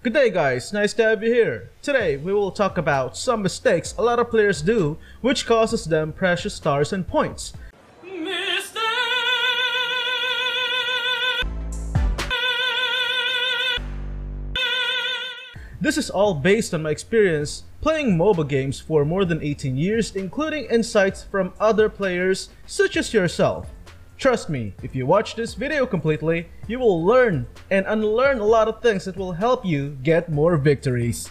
Good day guys, nice to have you here. Today we will talk about some mistakes a lot of players do which causes them precious stars and points. This is all based on my experience playing MOBA games for more than 18 years, including insights from other players such as yourself. Trust me, if you watch this video completely, you will learn and unlearn a lot of things that will help you get more victories.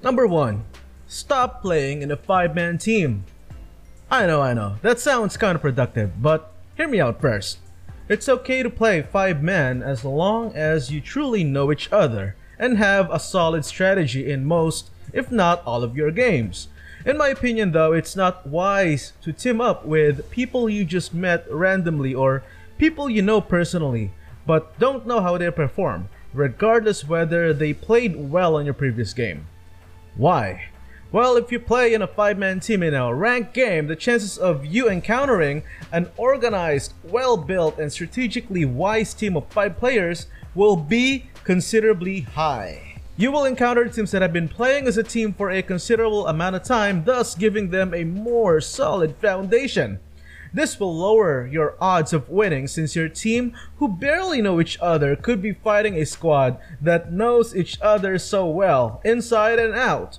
Number 1. Stop playing in a 5-man team. I know, that sounds counterproductive, but hear me out first. It's okay to play 5-man as long as you truly know each other and have a solid strategy in most, if not all of your games. In my opinion though, it's not wise to team up with people you just met randomly or people you know personally, but don't know how they perform, regardless whether they played well on your previous game. Why? Well, if you play in a 5-man team in a ranked game, the chances of you encountering an organized, well-built, and strategically wise team of 5 players will be considerably high. You will encounter teams that have been playing as a team for a considerable amount of time, thus giving them a more solid foundation. This will lower your odds of winning since your team, who barely know each other, could be fighting a squad that knows each other so well, inside and out.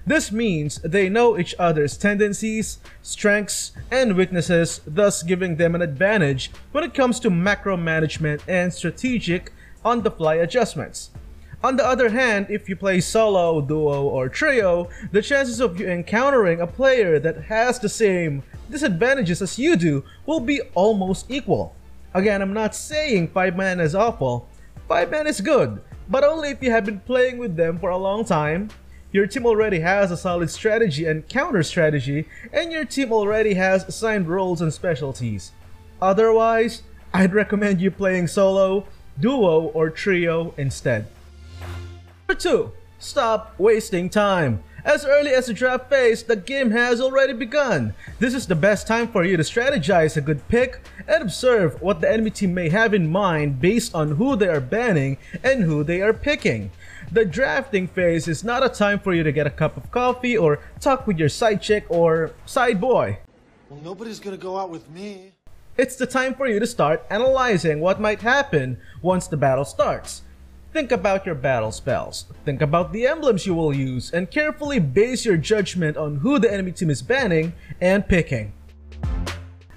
This means they know each other's tendencies, strengths, and weaknesses, thus giving them an advantage when it comes to macro management and strategic on-the-fly adjustments. On the other hand, if you play solo, duo, or trio, the chances of you encountering a player that has the same disadvantages as you do will be almost equal. Again, I'm not saying 5-man is awful. 5-man is good, but only if you have been playing with them for a long time, your team already has a solid strategy and counter strategy, and your team already has assigned roles and specialties. Otherwise, I'd recommend you playing solo, duo, or trio instead. Number 2. Stop wasting time. As early as the draft phase, the game has already begun. This is the best time for you to strategize a good pick and observe what the enemy team may have in mind based on who they are banning and who they are picking. The drafting phase is not a time for you to get a cup of coffee or talk with your side chick or side boy. Well, nobody's gonna go out with me. It's the time for you to start analyzing what might happen once the battle starts. Think about your battle spells, think about the emblems you will use, and carefully base your judgment on who the enemy team is banning and picking.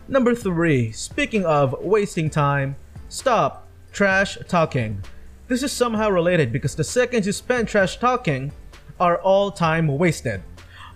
Number 3. Speaking of wasting time, stop trash talking. This is somehow related because the seconds you spend trash talking are all time wasted.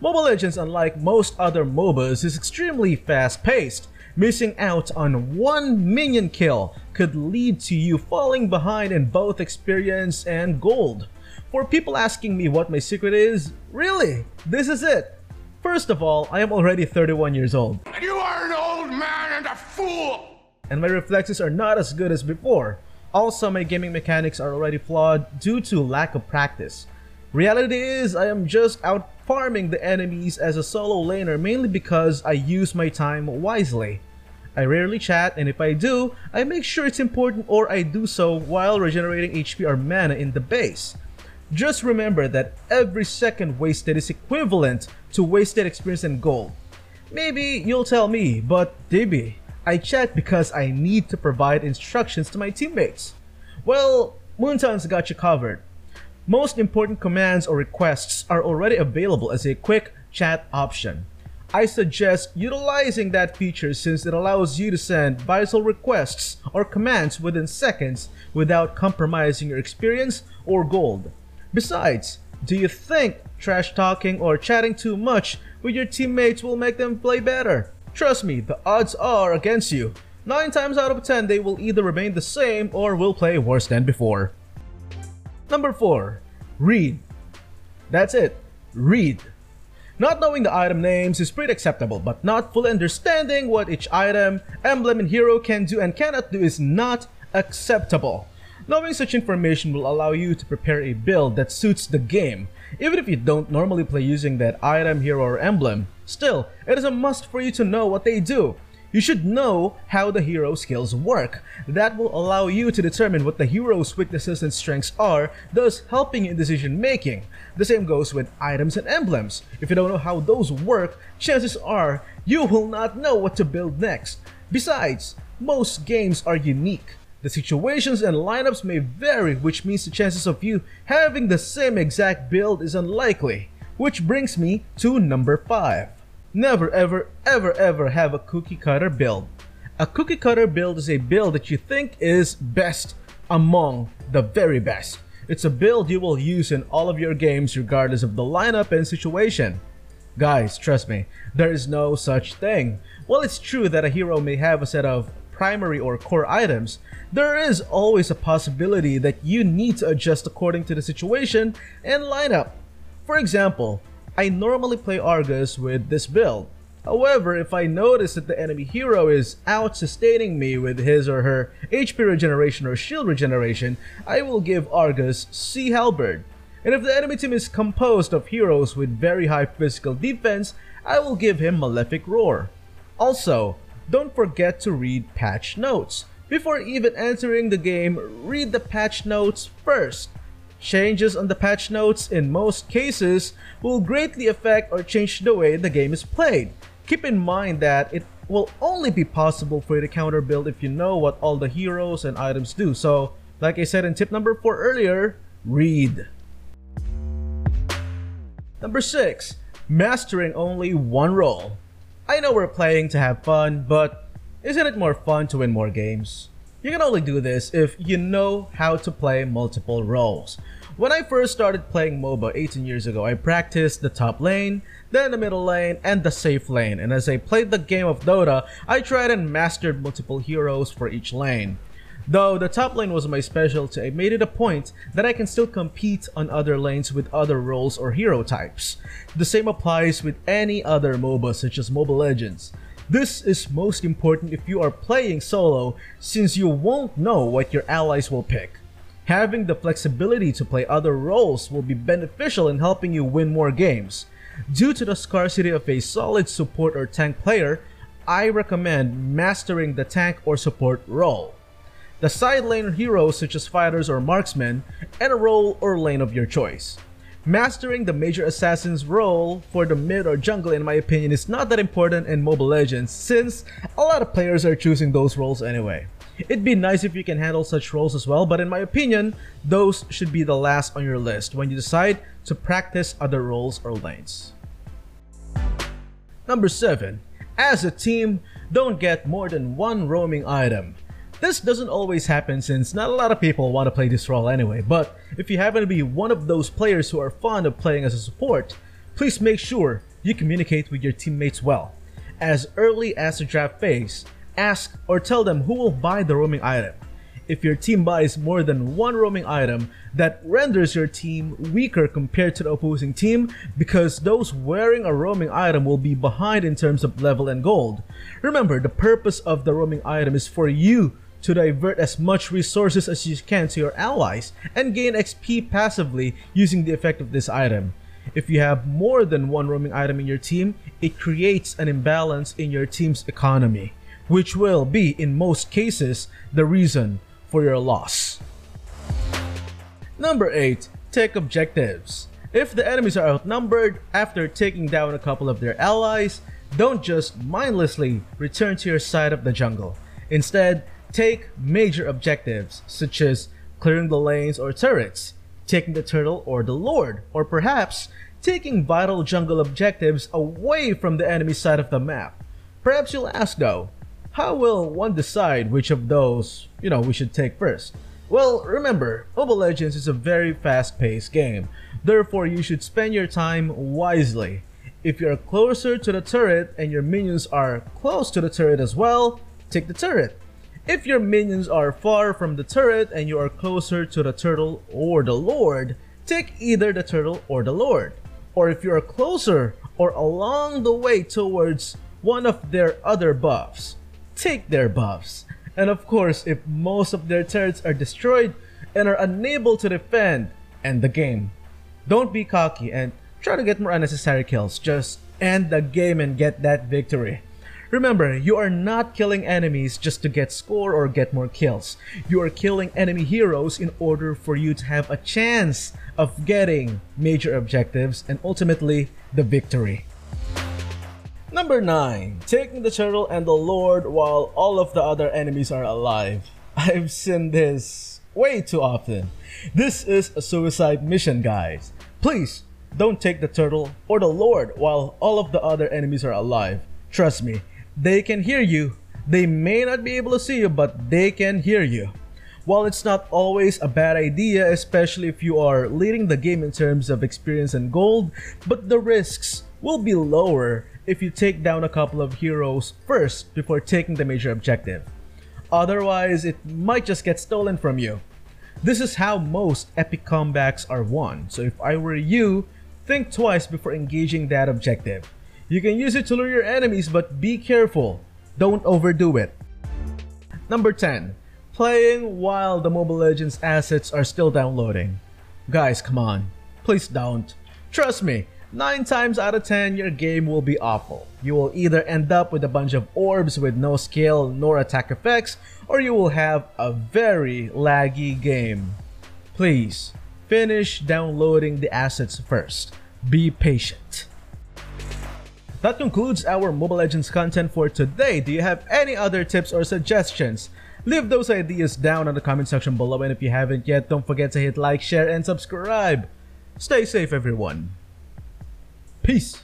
Mobile Legends, unlike most other MOBAs, is extremely fast-paced. Missing out on one minion kill could lead to you falling behind in both experience and gold. For people asking me what my secret is, really, this is it. First of all, I am already 31 years old. You are an old man and a fool! And my reflexes are not as good as before. Also, my gaming mechanics are already flawed due to lack of practice. Reality is, I am just out farming the enemies as a solo laner mainly because I use my time wisely. I rarely chat, and if I do, I make sure it's important or I do so while regenerating HP or mana in the base. Just remember that every second wasted is equivalent to wasted experience and gold. Maybe you'll tell me, but DB, I chat because I need to provide instructions to my teammates. Well, MOONTON's got you covered. Most important commands or requests are already available as a quick chat option. I suggest utilizing that feature since it allows you to send vital requests or commands within seconds without compromising your experience or gold. Besides, do you think trash talking or chatting too much with your teammates will make them play better? Trust me, the odds are against you. 9 times out of 10 they will either remain the same or will play worse than before. Number 4. Read. That's it. Read. Not knowing the item names is pretty acceptable, but not fully understanding what each item, emblem, and hero can do and cannot do is not acceptable. Knowing such information will allow you to prepare a build that suits the game, even if you don't normally play using that item, hero, or emblem. Still, it is a must for you to know what they do. You should know how the hero skills work. That will allow you to determine what the hero's weaknesses and strengths are, thus helping in decision making. The same goes with items and emblems. If you don't know how those work, chances are you will not know what to build next. Besides, most games are unique. The situations and lineups may vary, which means the chances of you having the same exact build is unlikely. Which brings me to number 5. Never ever have a cookie cutter build. A cookie cutter build is a build that you think is best among the very best. It's a build you will use in all of your games regardless of the lineup and situation. Guys, trust me, there is no such thing. While it's true that a hero may have a set of primary or core items, there is always a possibility that you need to adjust according to the situation and lineup. For example, I normally play Argus with this build. However, if I notice that the enemy hero is out sustaining me with his or her HP regeneration or shield regeneration, I will give Argus Sea Halberd. And if the enemy team is composed of heroes with very high physical defense, I will give him Malefic Roar. Also, don't forget to read patch notes. Before even entering the game, read the patch notes first. Changes on the patch notes in most cases will greatly affect or change the way the game is played. Keep in mind that it will only be possible for you to counter build if you know what all the heroes and items do. So, like I said in tip number 4 earlier, read. Number 6. Mastering only one role. I know we're playing to have fun, but isn't it more fun to win more games? You can only do this if you know how to play multiple roles. When I first started playing MOBA 18 years ago, I practiced the top lane, then the middle lane, and the safe lane. And as I played the game of Dota, I tried and mastered multiple heroes for each lane. Though the top lane was my specialty, I made it a point that I can still compete on other lanes with other roles or hero types. The same applies with any other MOBA such as Mobile Legends. This is most important if you are playing solo, since you won't know what your allies will pick. Having the flexibility to play other roles will be beneficial in helping you win more games. Due to the scarcity of a solid support or tank player, I recommend mastering the tank or support role, the side lane heroes such as fighters or marksmen, and a role or lane of your choice. Mastering the major assassin's role for the mid or jungle, in my opinion, is not that important in Mobile Legends, since a lot of players are choosing those roles anyway. It'd be nice if you can handle such roles as well, but in my opinion, those should be the last on your list when you decide to practice other roles or lanes. Number 7. As a team, don't get more than one roaming item. This doesn't always happen since not a lot of people want to play this role anyway, but if you happen to be one of those players who are fond of playing as a support, please make sure you communicate with your teammates well. As early as the draft phase, ask or tell them who will buy the roaming item. If your team buys more than one roaming item, that renders your team weaker compared to the opposing team, because those wearing a roaming item will be behind in terms of level and gold. Remember, the purpose of the roaming item is for you to divert as much resources as you can to your allies and gain XP passively using the effect of this item. If you have more than one roaming item in your team, it creates an imbalance in your team's economy, which will be, in most cases, the reason for your loss. Number 8. Take objectives. If the enemies are outnumbered after taking down a couple of their allies, don't just mindlessly return to your side of the jungle. Instead, take major objectives such as clearing the lanes or turrets, taking the turtle or the lord, or perhaps taking vital jungle objectives away from the enemy side of the map. Perhaps you'll ask though, how will one decide which of those, we should take first? Well, remember, Mobile Legends is a very fast-paced game. Therefore, you should spend your time wisely. If you're closer to the turret and your minions are close to the turret as well, take the turret. If your minions are far from the turret and you are closer to the turtle or the lord, take either the turtle or the lord. Or if you are closer or along the way towards one of their other buffs, take their buffs. And of course, if most of their turrets are destroyed and are unable to defend, end the game. Don't be cocky and try to get more unnecessary kills. Just end the game and get that victory. Remember, you are not killing enemies just to get score or get more kills. You are killing enemy heroes in order for you to have a chance of getting major objectives and ultimately the victory. Number 9. Taking the turtle and the lord while all of the other enemies are alive. I've seen this way too often. This is a suicide mission, guys. Please don't take the turtle or the lord while all of the other enemies are alive. Trust me, they can hear you. They may not be able to see you, but they can hear you. While it's not always a bad idea, especially if you are leading the game in terms of experience and gold, but the risks will be lower if you take down a couple of heroes first before taking the major objective. Otherwise, it might just get stolen from you. This is how most epic comebacks are won, so if I were you, think twice before engaging that objective. You can use it to lure your enemies, but be careful. Don't overdo it. Number 10. Playing while the Mobile Legends assets are still downloading. Guys, come on. Please don't. Trust me, 9 times out of 10 your game will be awful. You will either end up with a bunch of orbs with no skill nor attack effects, or you will have a very laggy game. Please, finish downloading the assets first. Be patient. That concludes our Mobile Legends content for today. Do you have any other tips or suggestions? Leave those ideas down in the comment section below, and if you haven't yet, don't forget to hit like, share, and subscribe. Stay safe, everyone. Peace.